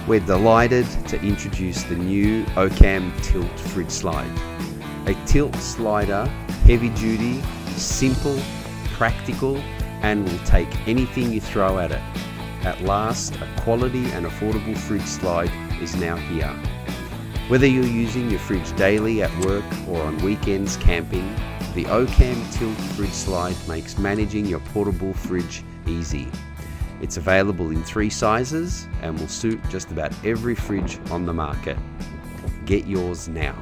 We're delighted to introduce the new OCAM Tilt Fridge Slide. A tilt slider, heavy duty, simple, practical, and will take anything you throw at it. At last, a quality and affordable fridge slide is now here. Whether you're using your fridge daily at work or on weekends camping, the OCAM Tilt Fridge Slide makes managing your portable fridge easy. It's available in 3 sizes and will suit just about every fridge on the market. Get yours now.